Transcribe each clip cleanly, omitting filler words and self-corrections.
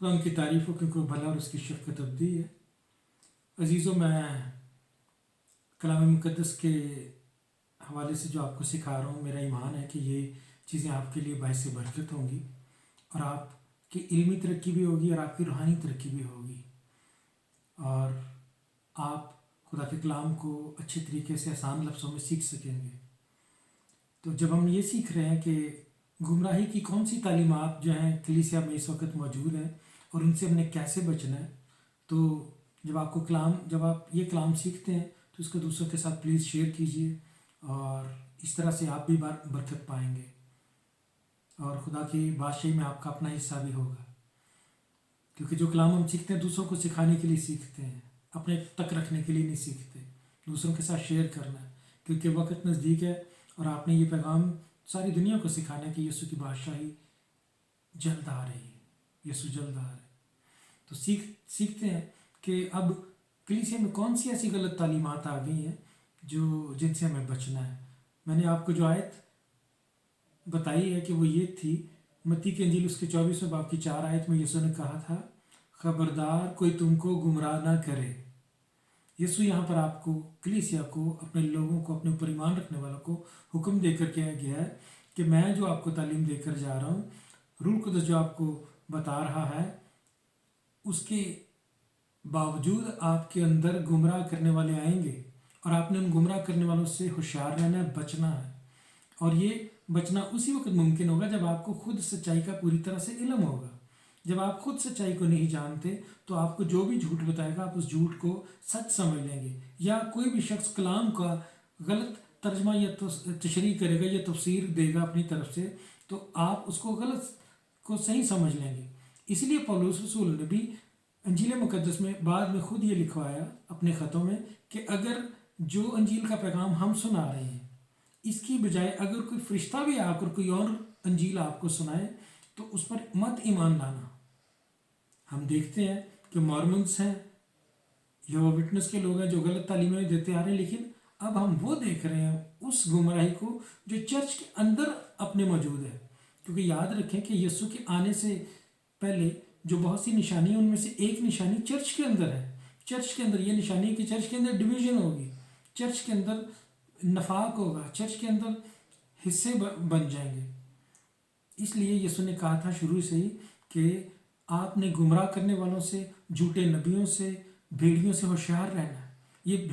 خدا ان کی تعریف ہو کیونکہ وہ بھلا اور اس کی شفقت ابدی ہے۔ عزیزوں، میں کلام مقدس کے حوالے سے جو آپ کو سکھا رہا ہوں، میرا ایمان ہے کہ یہ چیزیں آپ کے لیے باعث برکت ہوں گی، اور آپ کی علمی ترقی بھی ہوگی اور آپ کی روحانی ترقی بھی ہوگی، اور آپ خدا کے کلام کو اچھے طریقے سے آسان لفظوں میں سیکھ سکیں گے۔ تو جب ہم یہ سیکھ رہے ہیں کہ گمراہی کی کون سی تعلیمات جو ہیں کلیسیا میں اس وقت موجود ہیں اور ان سے ہم نے کیسے بچنا ہے، تو جب آپ یہ کلام سیکھتے ہیں تو اس کو دوسروں کے ساتھ پلیز شیئر کیجئے، اور اس طرح سے آپ بھی برکت پائیں گے، اور خدا کی بادشاہی میں آپ کا اپنا حصہ بھی ہوگا، کیونکہ جو کلام ہم سیکھتے ہیں دوسروں کو سکھانے کے لیے سیکھتے ہیں، اپنے تک رکھنے کے لیے نہیں سیکھتے، دوسروں کے ساتھ شیئر کرنا ہے، کیونکہ وقت نزدیک ہے اور آپ نے یہ پیغام ساری دنیا کو سکھانا ہے کہ یسوع کی بادشاہی جلد آ رہی ہے، یسوع جلد آ رہے ہیں۔ تو سیکھتے ہیں کہ اب کلیسیا میں کون سی ایسی غلط تعلیمات آ گئی ہیں جن سے ہمیں بچنا ہے۔ میں نے آپ کو جو آیت بتائی ہے کہ وہ یہ تھی، متی کی انجیل اس کے 24ویں باب کی 4 آیت میں یسوع نے کہا تھا، خبردار کوئی تم کو گمراہ نہ کرے۔ یسوع یہاں پر آپ کو، کلیسیا کو، اپنے لوگوں کو، اپنے اوپر ایمان رکھنے والوں کو حکم دے کر کہا گیا ہے کہ میں جو آپ کو تعلیم دے کر جا رہا ہوں، روح القدس جو آپ کو بتا رہا ہے، اس کے باوجود آپ کے اندر گمراہ کرنے والے آئیں گے، اور آپ نے ان گمراہ کرنے والوں سے ہوشیار رہنا ہے، بچنا ہے، اور یہ بچنا اسی وقت ممکن ہوگا جب آپ کو خود سچائی کا پوری طرح سے علم ہوگا۔ جب آپ خود سچائی کو نہیں جانتے تو آپ کو جو بھی جھوٹ بتائے گا آپ اس جھوٹ کو سچ سمجھ لیں گے، یا کوئی بھی شخص کلام کا غلط ترجمہ یا تشریح کرے گا یا تفسیر دے گا اپنی طرف سے، تو آپ اس کو غلط کو صحیح سمجھ لیں گے۔ اس لیے پولس رسول نے بھی انجیل مقدس میں بعد میں خود یہ لکھوایا اپنے خطوں میں کہ اگر جو انجیل کا پیغام ہم سنا رہے ہیں، اس کی بجائے اگر کوئی فرشتہ بھی آ کر کوئی اور انجیل آپ کو سنائے تو اس پر مت ایمان لانا۔ ہم دیکھتے ہیں کہ مارمنس ہیں، یہوہ وٹنس کے لوگ ہیں جو غلط تعلیمیں دیتے آ رہے ہیں، لیکن اب ہم وہ دیکھ رہے ہیں اس گمراہی کو جو چرچ کے اندر اپنے موجود ہے، کیونکہ یاد رکھیں کہ یسوع کے آنے سے پہلے جو بہت سی نشانی ہیں ان میں سے ایک نشانی چرچ کے اندر ہے۔ چرچ کے اندر یہ نشانی ہے کہ چرچ کے اندر ڈویژن ہوگی، چرچ کے اندر نفاق ہوگا، چرچ کے اندر حصے بن جائیں گے۔ اس لیے یسوع نے کہا تھا شروع سے ہی کہ آپ نے گمراہ کرنے والوں سے، جھوٹے نبیوں سے، بھیڑیوں سے ہوشیار رہنا ہے۔ یہ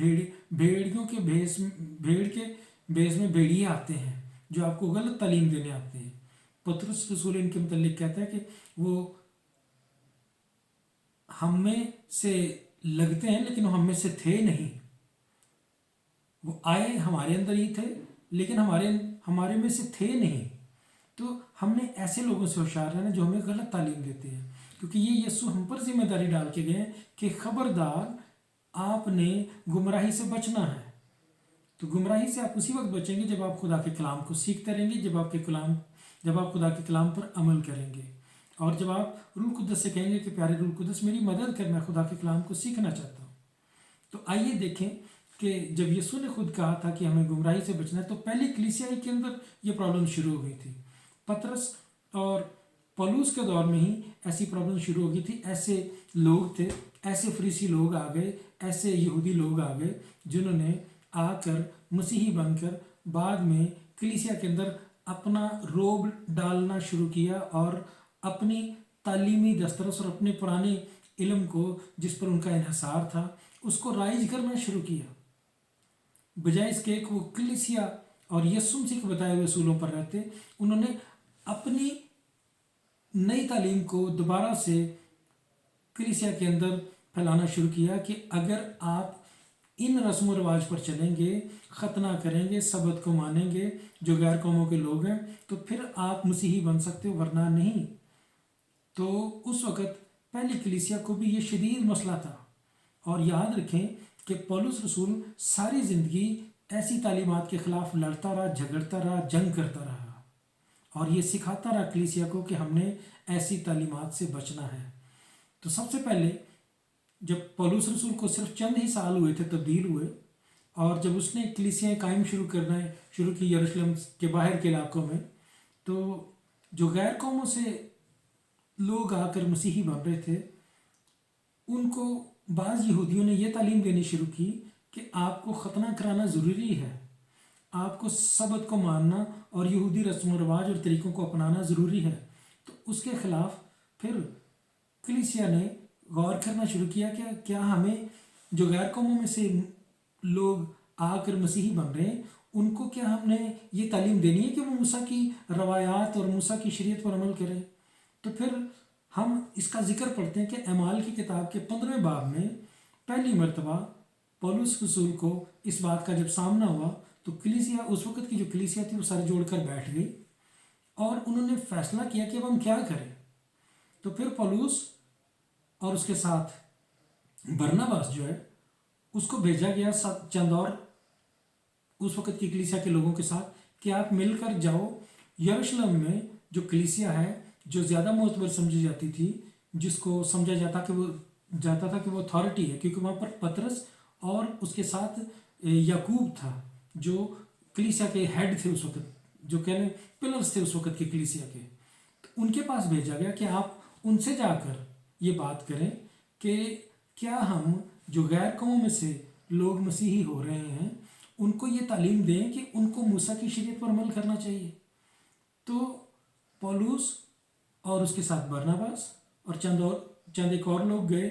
بھیڑ کے بیس میں بھیڑیے آتے ہیں جو آپ کو غلط تعلیم دینے آتے ہیں۔ پطرس رسول ان کے متعلق کہتا ہے کہ وہ ہم میں سے لگتے ہیں لیکن وہ ہم میں سے تھے نہیں، وہ آئے ہمارے اندر ہی تھے لیکن ہمارے میں سے تھے نہیں۔ تو ہم نے ایسے لوگوں سے ہوشیار رہنا جو ہمیں غلط تعلیم دیتے ہیں، کیونکہ یہ یسوع ہم پر ذمہ داری ڈال کے گئے ہیں کہ خبردار آپ نے گمراہی سے بچنا ہے۔ تو گمراہی سے آپ اسی وقت بچیں گے جب آپ خدا کے کلام کو سیکھتے رہیں گے، جب آپ خدا کے کلام پر عمل کریں گے، اور جب آپ روح القدس سے کہیں گے کہ پیارے روح القدس میری مدد کر، میں خدا کے کلام کو سیکھنا چاہتا ہوں۔ تو آئیے دیکھیں کہ جب یسوع نے خود کہا تھا کہ ہمیں گمراہی سے بچنا ہے تو پہلی کلیسیا کے اندر یہ پرابلم شروع ہو گئی تھی۔ پطرس اور پولس کے دور میں ہی ایسی پرابلم شروع ہو گئی تھی۔ ایسے لوگ تھے، ایسے فریسی لوگ آ گئے، ایسے یہودی لوگ آ گئے جنہوں نے آ کر مسیحی بن کر بعد میں کلیسیا کے اندر اپنا روب ڈالنا شروع کیا، اور اپنی تعلیمی دسترس اور اپنے پرانے علم کو جس پر ان کا انحصار تھا اس کو رائج کرنا شروع کیا، بجائے اس کے کہ وہ کلیسیا اور یسوع مسیح کے بتائے ہوئے اصولوں پر رہتے۔ انہوں نے اپنی نئی تعلیم کو دوبارہ سے کلیسیا کے اندر پھیلانا شروع کیا کہ اگر آپ ان رسم و رواج پر چلیں گے، ختنہ کریں گے، سبت کو مانیں گے جو غیر قوموں کے لوگ ہیں، تو پھر آپ مسیحی بن سکتے ہو، ورنہ نہیں۔ تو اس وقت پہلی کلیسیا کو بھی یہ شدید مسئلہ تھا، اور یاد رکھیں کہ پولس رسول ساری زندگی ایسی تعلیمات کے خلاف لڑتا رہا، جھگڑتا رہا، جنگ کرتا رہا، اور یہ سکھاتا رہا کلیسیا کو کہ ہم نے ایسی تعلیمات سے بچنا ہے۔ تو سب سے پہلے جب پولس رسول کو صرف چند ہی سال ہوئے تھے تبدیل ہوئے، اور جب اس نے کلیسیاں قائم شروع کی یروشلم کے باہر کے علاقوں میں، تو جو غیر قوموں سے لوگ آ کر مسیحی بن رہے تھے، ان کو بعض یہودیوں نے یہ تعلیم دینی شروع کی کہ آپ کو ختنہ کرانا ضروری ہے، آپ کو سبت کو ماننا اور یہودی رسم و رواج اور طریقوں کو اپنانا ضروری ہے۔ تو اس کے خلاف پھر کلیسیا نے غور کرنا شروع کیا کہ کیا ہمیں جو غیر قوموں میں سے لوگ آ کر مسیحی بن رہے ہیں ان کو کیا ہم نے یہ تعلیم دینی ہے کہ وہ موسیٰ کی روایات اور موسیٰ کی شریعت پر عمل کریں۔ تو پھر ہم اس کا ذکر پڑھتے ہیں کہ اعمال کی کتاب کے 15ویں باب میں پہلی مرتبہ پولس رسول کو اس بات کا جب سامنا ہوا تو کلیسیا، اس وقت کی جو کلیسیا تھی، وہ سر جوڑ کر بیٹھ گئی اور انہوں نے فیصلہ کیا کہ اب ہم کیا کریں۔ تو پھر پولس اور اس کے ساتھ برناباس جو ہے اس کو بھیجا گیا چند اور اس وقت کی کلیسیا کے لوگوں کے ساتھ کہ آپ مل کر جاؤ یروشلم میں جو کلیسیا ہے، جو زیادہ معتبر سمجھی جاتی تھی، جس کو سمجھا جاتا تھا کہ وہ اتھارٹی ہے، کیونکہ وہاں پر پطرس اور اس کے ساتھ یعقوب تھا جو کلیسیا کے ہیڈ تھے اس وقت، جو کہنے پلرز تھے اس وقت کی کلیسیا کے۔ تو ان کے پاس بھیجا گیا کہ آپ ان سے جا کر یہ بات کریں کہ کیا ہم جو غیر قوموں میں سے لوگ مسیحی ہو رہے ہیں ان کو یہ تعلیم دیں کہ ان کو موسیٰ کی شریعت پر عمل کرنا چاہیے۔ تو پولس اور اس کے ساتھ برناباس اور چند ایک اور لوگ گئے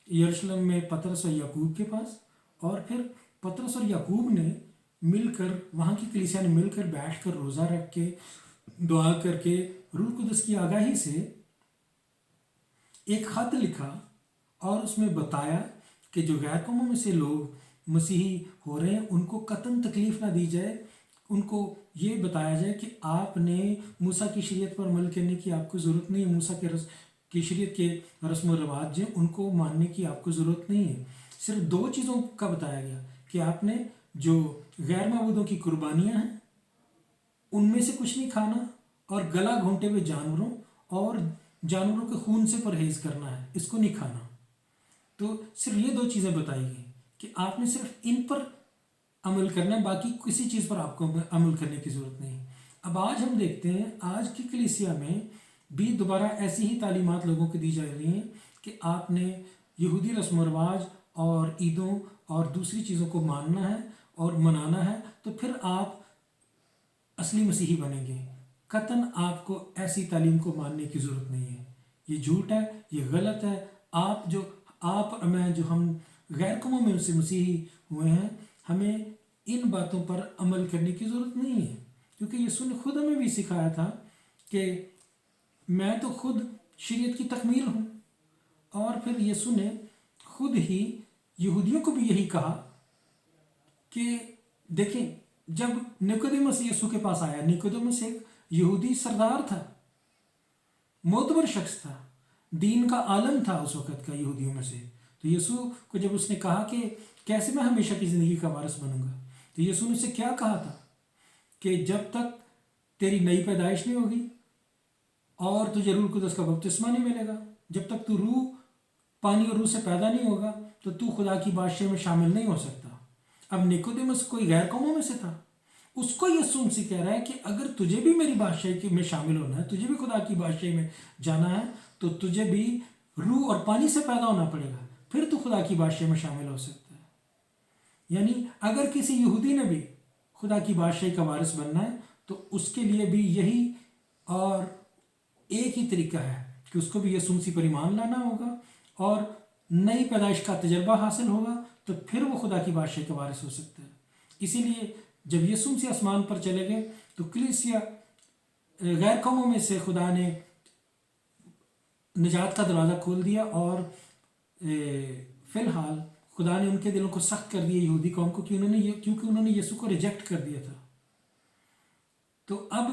یروشلم میں پطرس اور یعقوب کے پاس، اور پھر پطرس اور یعقوب نے مل کر، وہاں کی کلیسیا نے مل کر بیٹھ کر روزہ رکھ کے دعا کر کے روح القدس کی آگاہی سے ایک خط لکھا اور اس میں بتایا کہ جو غیر قوموں میں سے لوگ مسیحی ہو رہے ہیں ان کو قطعاً تکلیف نہ دی جائے، ان کو یہ بتایا جائے کہ آپ نے موسیٰ کی شریعت پر عمل کرنے کی آپ کو ضرورت نہیں ہے، موسیٰ کی شریعت کے رسم و رواج ہیں ان کو ماننے کی آپ کو ضرورت نہیں ہے۔ صرف 2 چیزوں کا بتایا گیا کہ آپ نے جو غیر معبودوں کی قربانیاں ہیں ان میں سے کچھ نہیں کھانا، اور گلا گھونٹے ہوئے جانوروں اور جانوروں کے خون سے پرہیز کرنا ہے، اس کو نہیں کھانا۔ تو صرف یہ 2 چیزیں بتائی گئی کہ آپ نے صرف ان پر عمل کرنا ہے، باقی کسی چیز پر آپ کو عمل کرنے کی ضرورت نہیں۔ اب آج ہم دیکھتے ہیں آج کی کلیسیا میں بھی دوبارہ ایسی ہی تعلیمات لوگوں کو دی جا رہی ہیں کہ آپ نے یہودی رسم و رواج اور عیدوں اور دوسری چیزوں کو ماننا ہے اور منانا ہے تو پھر آپ اصلی مسیحی بنیں گے۔ قطعاً آپ کو ایسی تعلیم کو ماننے کی ضرورت نہیں ہے، یہ جھوٹ ہے، یہ غلط ہے۔ آپ اور میں جو ہم غیر قوموں میں سے مسیحی ہوئے ہیں، ہمیں ان باتوں پر عمل کرنے کی ضرورت نہیں ہے، کیونکہ یسوع نے خود ہمیں بھی سکھایا تھا کہ میں تو خود شریعت کی تکمیل ہوں۔ اور پھر یسوع نے خود ہی یہودیوں کو بھی یہی کہا کہ دیکھیں، جب نیقودیمس یسوع کے پاس آیا، نیقودیمس ایک یہودی سردار تھا، معتبر شخص تھا، دین کا عالم تھا اس وقت کا یہودیوں میں سے۔ تو یسوع کو جب اس نے کہا کہ کیسے میں ہمیشہ کی زندگی کا وارث بنوں گا، تو یسوع نے اسے کیا کہا تھا کہ جب تک تیری نئی پیدائش نہیں ہوگی اور تجھے روح القدس کا بپتسمہ نہیں ملے گا، جب تک تو پانی اور روح سے پیدا نہیں ہوگا تو خدا کی بادشاہی میں شامل نہیں ہو سکتا۔ اب نیقودیمس کوئی غیر قوموں میں سے تھا، اس کو یسوع سے کہہ رہا ہے کہ اگر تجھے بھی میری بادشاہی میں شامل ہونا ہے، تجھے بھی خدا کی بادشاہی میں جانا ہے، تو تجھے بھی روح اور پانی سے پیدا ہونا پڑے گا، پھر تو خدا کی بادشاہی میں شامل ہو سکتا ہے۔ یعنی اگر کسی یہودی نے بھی خدا کی بادشاہی کا وارث بننا ہے تو اس کے لیے بھی یہی اور ایک ہی طریقہ ہے کہ اس کو بھی یسوع مسیح پر ایمان لانا ہوگا اور نئی پیدائش کا تجربہ حاصل ہوگا، تو پھر وہ خدا کی بادشاہی کا وارث ہو سکتا ہے۔ اسی لیے جب یسوع مسیح آسمان پر چلے گئے تو کلیسیا غیر قوموں میں سے خدا نے نجات کا دروازہ کھول دیا، اور فی الحال خدا نے ان کے دلوں کو سخت کر دیا یہودی قوم کو، کیونکہ انہوں نے یسوع کو ریجیکٹ کر دیا تھا۔ تو اب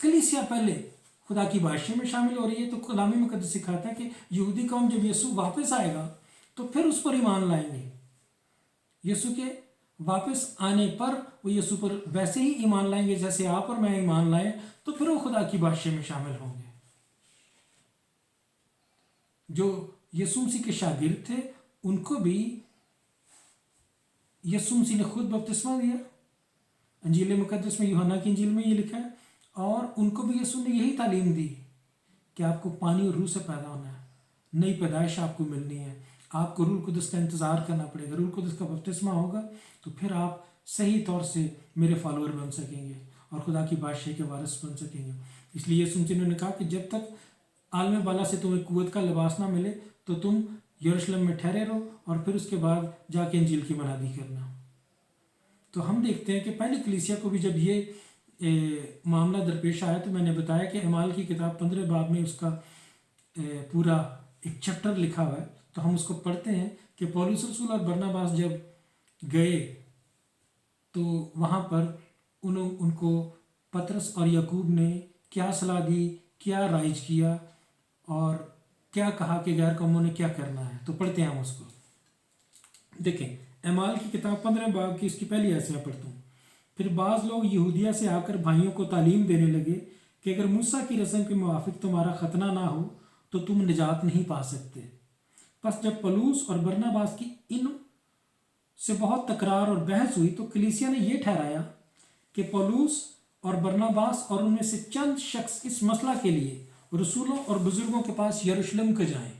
کلیسیا پہلے خدا کی بادشاہی میں شامل ہو رہی ہے، تو کلام مقدس سکھاتا ہے کہ یہودی قوم جب یسوع واپس آئے گا تو پھر اس پر ایمان لائیں گے۔ یسوع کے واپس آنے پر وہ یسوع پر ویسے ہی ایمان لائیں گے جیسے آپ اور میں ایمان لائیں، تو پھر وہ خدا کی بادشاہی میں شامل ہوں گے۔ جو یسوع مسیح کے شاگرد تھے ان کو بھی یسوع مسیح نے خود بپتسمہ دیا، انجیل مقدس میں، یوحنا کی انجیل میں یہ لکھا ہے، اور ان کو بھی یسوع نے یہی تعلیم دی کہ آپ کو پانی اور روح سے پیدا ہونا ہے، نئی پیدائش آپ کو ملنی ہے، آپ کو روح القدس کا انتظار کرنا پڑے گا۔ روح القدس کا بپتسمہ ہوگا تو پھر آپ صحیح طور سے میرے فالوور بن سکیں گے اور خدا کی بادشاہی کے وارث بن سکیں گے۔ اس لیے یسوع مسیح نے کہا کہ جب تک عالم بالا سے تمہیں قوت کا لباس نہ ملے تو تم یروشلم میں ٹھہرے رہو اور پھر اس کے بعد جا کے انجیل کی منادی کرنا۔ تو ہم دیکھتے ہیں کہ پہلی کلیسیا کو بھی جب یہ معاملہ درپیش آیا تو میں نے بتایا کہ اعمال کی کتاب 15 باب میں اس کا پورا ایک چیپٹر لکھا ہوا ہے، تو ہم اس کو پڑھتے ہیں کہ پولس رسول اور برناباس جب گئے تو وہاں پر ان کو پطرس اور یعقوب نے کیا صلاح دی، کیا رائج کیا اور کیا کہا کہ غیر قوموں نے کیا کرنا ہے۔ تو پڑھتے ہیں ہم اس کو۔ دیکھیں اعمال کی کتاب 15 باب کی اس کی پہلی آیت میں پڑھتا ہوں۔ پھر بعض لوگ یہودیہ سے آ کر بھائیوں کو تعلیم دینے لگے کہ اگر موسیٰ کی رسم کے موافق تمہارا ختنہ نہ ہو تو تم نجات نہیں پا سکتے۔ پس جب پولس اور برناباس کی ان سے بہت تکرار اور بحث ہوئی تو کلیسیا نے یہ ٹھہرایا کہ پولس اور برناباس اور ان میں سے چند شخص اس مسئلہ کے لیے رسولوں اور بزرگوں کے پاس یروشلم کو جائیں۔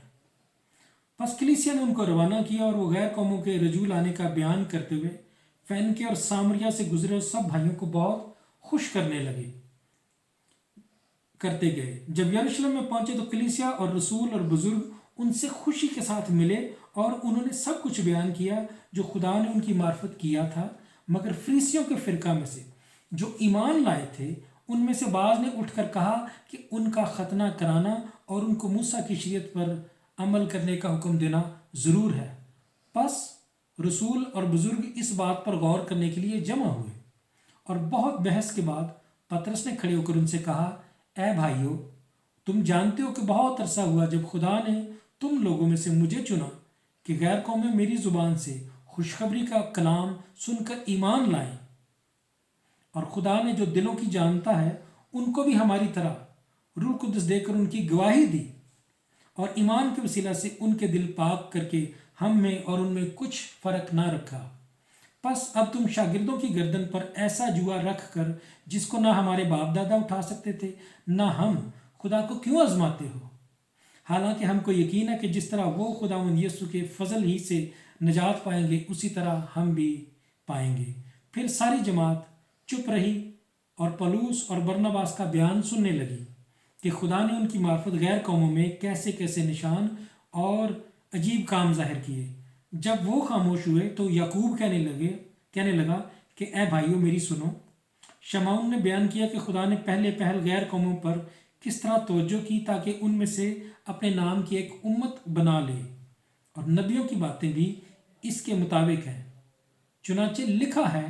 پس کلیسیا نے ان کو روانہ کیا اور وہ غیر قوموں کے رجوع لانے کا بیان کرتے ہوئے فینکے اور سامریا سے گزرے سب بھائیوں کو بہت خوش کرتے گئے۔ جب یروشلم میں پہنچے تو کلیسیا اور رسول اور بزرگ ان سے خوشی کے ساتھ ملے اور انہوں نے سب کچھ بیان کیا جو خدا نے ان کی معرفت کیا تھا، مگر فریسیوں کے فرقہ میں سے جو ایمان لائے تھے ان میں سے بعض نے اٹھ کر کہا کہ ان کا ختنہ کرانا اور ان کو موسیٰ کی شریعت پر عمل کرنے کا حکم دینا ضرور ہے۔ پس رسول اور بزرگ اس بات پر غور کرنے کے لیے جمع ہوئے اور بہت بحث کے بعد پطرس نے کھڑے ہو کر ان سے کہا، اے بھائیو، تم جانتے ہو کہ بہت عرصہ ہوا جب خدا نے تم لوگوں میں سے مجھے چنا کہ غیر قومیں میری زبان سے خوشخبری کا کلام سن کر ایمان لائیں، اور خدا نے جو دلوں کی جانتا ہے ان کو بھی ہماری طرح روح القدس دے کر ان کی گواہی دی اور ایمان کے وسیلہ سے ان کے دل پاک کر کے ہم میں اور ان میں کچھ فرق نہ رکھا۔ پس اب تم شاگردوں کی گردن پر ایسا جوا رکھ کر جس کو نہ ہمارے باپ دادا اٹھا سکتے تھے نہ ہم، خدا کو کیوں آزماتے ہو؟ حالانکہ ہم کو یقین ہے کہ جس طرح وہ خداوند یسوع کے فضل ہی سے نجات پائیں گے اسی طرح ہم بھی پائیں گے۔ پھر ساری جماعت چپ رہی اور پولس اور برناباس کا بیان سننے لگی کہ خدا نے ان کی معرفت غیر قوموں میں کیسے کیسے نشان اور عجیب کام ظاہر کیے۔ جب وہ خاموش ہوئے تو یعقوب کہنے لگا کہ اے بھائیو میری سنو۔ شمعون نے بیان کیا کہ خدا نے پہل غیر قوموں پر کس طرح توجہ کی تاکہ ان میں سے اپنے نام کی ایک امت بنا لے، اور نبیوں کی باتیں بھی اس کے مطابق ہیں۔ چنانچہ لکھا ہے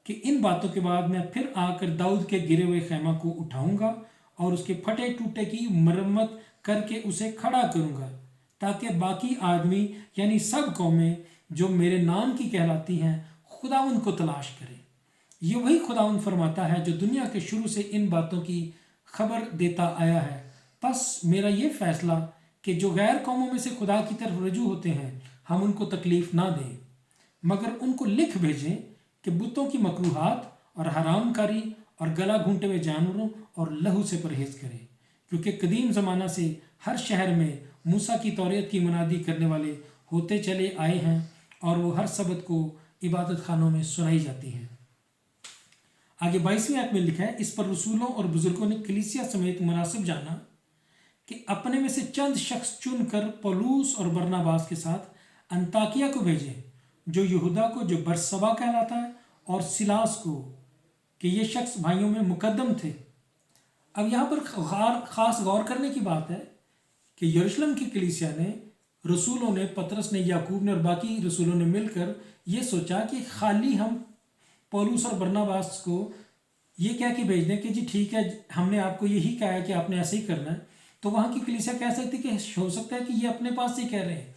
کہ ان باتوں کے بعد میں پھر آ کر داؤد کے گرے ہوئے خیمہ کو اٹھاؤں گا اور اس کے پھٹے ٹوٹے کی مرمت کر کے اسے کھڑا کروں گا، تاکہ باقی آدمی یعنی سب قومیں جو میرے نام کی کہلاتی ہیں خدا ان کو تلاش کرے۔ یہ وہی خداوند فرماتا ہے جو دنیا کے شروع سے ان باتوں کی خبر دیتا آیا ہے۔ پس میرا یہ فیصلہ کہ جو غیر قوموں میں سے خدا کی طرف رجوع ہوتے ہیں ہم ان کو تکلیف نہ دیں، مگر ان کو لکھ بھیجیں کہ بتوں کی مکروہات اور حرام کاری اور گلا گھونٹے ہوئے جانوروں اور لہو سے پرہیز کریں، کیونکہ قدیم زمانہ سے ہر شہر میں موسیٰ کی توریت کی منادی کرنے والے ہوتے چلے آئے ہیں اور وہ ہر سبت کو عبادت خانوں میں سنائی جاتی ہیں۔ آگے 22ویں آیت میں لکھا ہے، اس پر رسولوں اور بزرگوں نے کلیسیا سمیت مناسب جانا کہ اپنے میں سے چند شخص چن کر پولس اور برناباس کے ساتھ انطاکیہ کو بھیجے، جو یہودا کو جو برسبا کہلاتا ہے اور سلاس کو، کہ یہ شخص بھائیوں میں مقدم تھے۔ اب یہاں پر خاص غور کرنے کی بات ہے کہ یروشلم کی کلیسیا نے، رسولوں نے، پطرس نے، یعقوب نے اور باقی رسولوں نے مل کر یہ سوچا کہ خالی ہم پولس اور برناباس کو یہ کہہ کے بھیج دیں کہ جی ٹھیک ہے ہم نے آپ کو یہی کہا ہے کہ آپ نے ایسے ہی کرنا ہے، تو وہاں کی کلیسیا کہہ سکتی کہ ہو سکتا ہے کہ یہ اپنے پاس سے کہہ رہے ہیں۔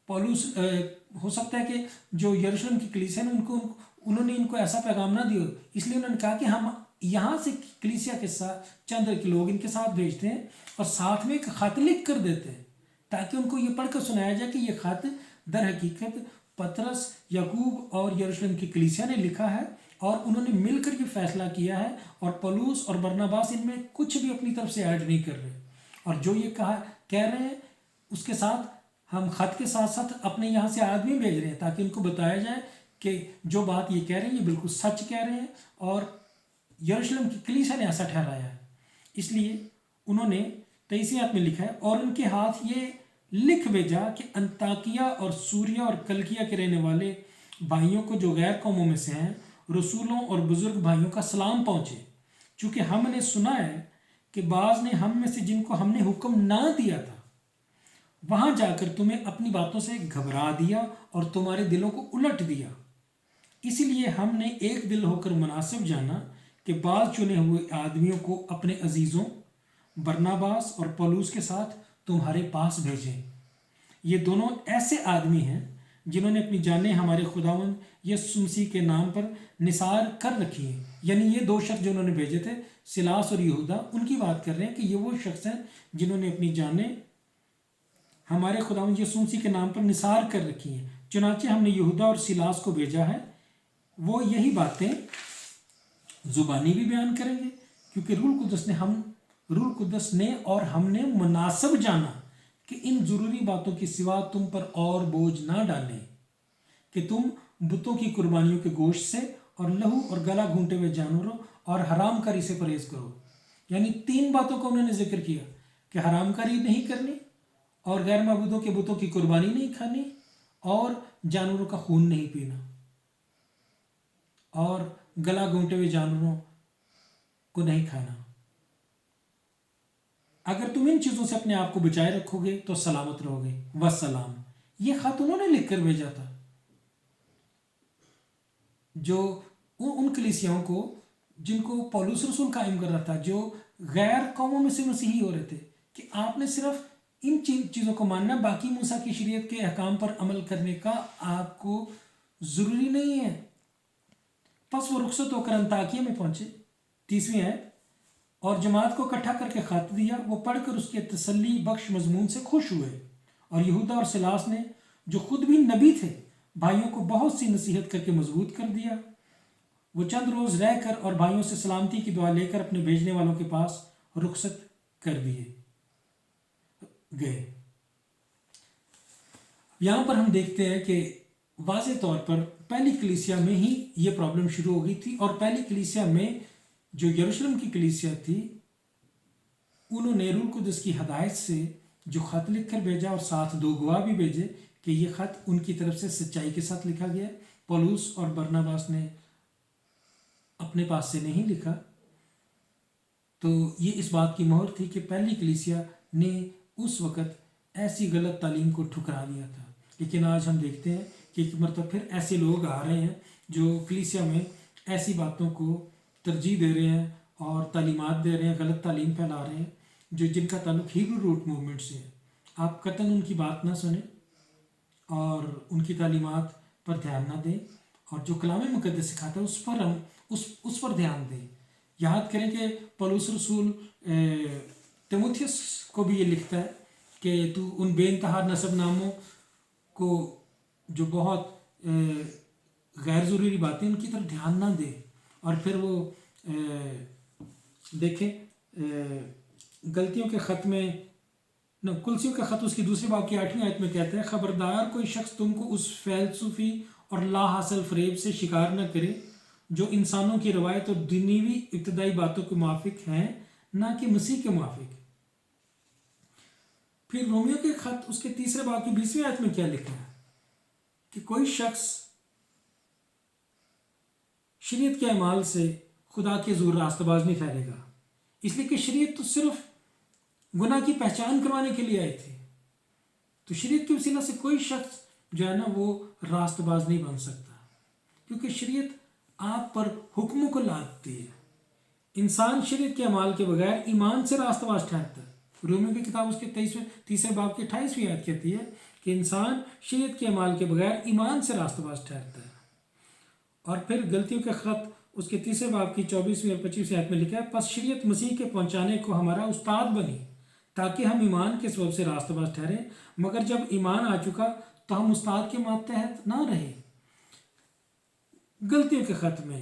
پولس ہو سکتا ہے کہ جو یروشلم کی کلیسیا نے انہوں نے ان کو ایسا پیغام نہ دیا، اس لیے انہوں نے کہا کہ ہم یہاں سے کلیسیا کے ساتھ چند لوگ ان کے ساتھ بھیجتے ہیں اور ساتھ میں ایک خط لکھ کر دیتے ہیں تاکہ ان کو یہ پڑھ کر سنایا جائے کہ یہ خط در حقیقت پطرس، یعقوب اور یروشلم کی کلیسیا نے لکھا ہے اور انہوں نے مل کر یہ فیصلہ کیا ہے، اور پولس اور برناباس ان میں کچھ بھی اپنی طرف سے ایڈ نہیں کر رہے، اور جو یہ کہہ رہے ہیں اس کے ساتھ ہم خط کے ساتھ ساتھ اپنے یہاں سے آدمی بھیج رہے ہیں تاکہ ان کو بتایا جائے کہ جو بات یہ کہہ رہے ہیں یہ بالکل سچ کہہ رہے ہیں، اور یروشلم کی کلیسیا نے ایسا ٹھہرایا ہے۔ اس لیے انہوں نے 23 میں لکھا ہے، اور ان کے ہاتھ یہ لکھ بھیجا کہ انطاکیہ اور سوریا اور کلکیہ کے رہنے والے بھائیوں کو جو غیر قوموں میں سے ہیں، رسولوں اور بزرگ بھائیوں کا سلام پہنچے، چونکہ ہم نے سنا ہے کہ بعض نے ہم میں سے جن کو ہم نے حکم نہ دیا تھا وہاں جا کر تمہیں اپنی باتوں سے گھبرا دیا اور تمہارے دلوں کو الٹ دیا۔ اسی لیے ہم نے ایک دل ہو کر مناسب جانا کہ بعض چنے ہوئے آدمیوں کو اپنے عزیزوں برناباس اور پولس کے ساتھ تمہارے پاس بھیجیں۔ یہ دونوں ایسے آدمی ہیں جنہوں نے اپنی جانیں ہمارے خداوند یسوع مسیح کے نام پر نثار کر رکھی ہیں۔ یعنی یہ دو شخص جو انہوں نے بھیجے تھے، سلاس اور یہودا، ان کی بات کر رہے ہیں کہ یہ وہ شخص ہیں جنہوں نے اپنی جانیں ہمارے خداوند یسوع مسیح کے نام پر نثار کر رکھی ہیں۔ چنانچہ ہم نے یہودا اور سلاس کو بھیجا ہے، وہ یہی باتیں زبانی بھی بیان کریں گے، کیونکہ روح القدس نے اور ہم نے مناسب جانا کہ ان ضروری باتوں کی سوا تم پر اور بوجھ نہ ڈالیں کہ تم بتوں کی قربانیوں کے گوشت سے اور لہو اور گلا گھونٹے ہوئے جانوروں اور حرام کاری سے پرہیز کرو۔ یعنی 3 باتوں کو انہوں نے ذکر کیا کہ حرام کاری نہیں کرنی، اور غیر معبودوں کے بتوں کی قربانی نہیں کھانی، اور جانوروں کا خون نہیں پینا، اور گلا گھونٹے ہوئے جانوروں کو نہیں کھانا۔ اگر تم ان چیزوں سے اپنے آپ کو بچائے رکھو گے تو سلامت رہو گے۔ والسلام۔ یہ خط انہوں نے لکھ کر بھیجا تھا جو ان کلیسیاؤں کو جن کو پولس رسول قائم کر رہا تھا، جو غیر قوموں میں سے مسیحی ہو رہے تھے، کہ آپ نے صرف ان چیزوں کو ماننا، باقی موسیٰ کی شریعت کے احکام پر عمل کرنے کا آپ کو ضروری نہیں ہے۔ پس وہ رخصت ہو کر انطاکیہ میں پہنچے۔ 30 آیت، اور جماعت کو اکٹھا کر کے خط دیا، وہ پڑھ کر اس کے تسلی بخش مضمون سے خوش ہوئے، اور یہودا اور سلاس نے جو خود بھی نبی تھے بھائیوں کو بہت سی نصیحت کر کے مضبوط کر دیا۔ وہ چند روز رہ کر اور بھائیوں سے سلامتی کی دعا لے کر اپنے بھیجنے والوں کے پاس رخصت کر دیے گئے۔ یہاں پر ہم دیکھتے ہیں کہ واضح طور پر پہلی کلیسیا میں ہی یہ پرابلم شروع ہو گئی تھی، اور پہلی کلیسیا میں جو یروشلم کی کلیسیا تھی، انہوں نے روح القدس کی ہدایت سے جو خط لکھ کر بھیجا، اور ساتھ 2 گواہ بھی بھیجے کہ یہ خط ان کی طرف سے سچائی کے ساتھ لکھا گیا ہے۔ پولس اور برناباس نے اپنے پاس سے نہیں لکھا، تو یہ اس بات کی مہر تھی کہ پہلی کلیسیا نے اس وقت ایسی غلط تعلیم کو ٹھکرا دیا تھا۔ لیکن آج ہم دیکھتے ہیں کہ ایک مرتبہ پھر ایسے لوگ آ رہے ہیں جو کلیسیا میں ایسی باتوں کو ترجیح دے رہے ہیں اور تعلیمات دے رہے ہیں، غلط تعلیم پھیلا رہے ہیں، جن کا تعلق ہیبرو روٹ موومنٹ سے ہے۔ آپ قطعاً ان کی بات نہ سنیں اور ان کی تعلیمات پر دھیان نہ دیں، اور جو کلام مقدس سکھاتا ہے اس پر دھیان دیں۔ یاد کریں کہ پولس رسول تیموتھیوس کو بھی یہ لکھتا ہے کہ تو ان بے انتہا نسب ناموں کو جو بہت غیر ضروری باتیں ان کی طرف دھیان نہ دے۔ اور پھر وہ دیکھیں غلطیوں کے خط میں کلسیوں کا خط اس کی دوسرے باب کی 8ویں آیت میں کہتا ہے، خبردار کوئی شخص تم کو اس فلسفی اور لا حاصل فریب سے شکار نہ کرے جو انسانوں کی روایت اور دنیوی ابتدائی باتوں کے موافق ہیں، نہ کہ مسیح کے موافق۔ پھر رومیو کے خط اس کے تیسرے باب کی 20ویں آیت میں کیا لکھا ہے کہ کوئی شخص شریعت کے اعمال سے خدا کے حضور راستہ باز نہیں ٹھہرے گا، اس لیے کہ شریعت تو صرف گناہ کی پہچان کروانے کے لیے آئی تھی۔ تو شریعت کے وسیلہ سے کوئی شخص جو ہے نا وہ راست باز نہیں بن سکتا، کیونکہ شریعت آپ پر حکموں کو لاتی ہے۔ انسان شریعت کے اعمال کے بغیر ایمان سے راست باز ٹھہرتا ہے۔ رومیو کی کتاب اس کے 23 باب کی 28ویں آیت کہتی ہے کہ انسان شریعت کے اعمال کے بغیر ایمان سے راست باز ٹھہرتا ہے۔ اور پھر غلطیوں کے خط اس کے 3 باب کی 24ویں اور 25ویں آیت میں لکھا ہے، پس شریعت مسیح کے پہنچانے کو ہمارا استاد بنی تاکہ ہم ایمان کے سبب سے راست باز ٹھہریں، مگر جب ایمان آ چکا تو ہم استاد کے ماتحت نہ رہے۔ غلطیوں کے خط میں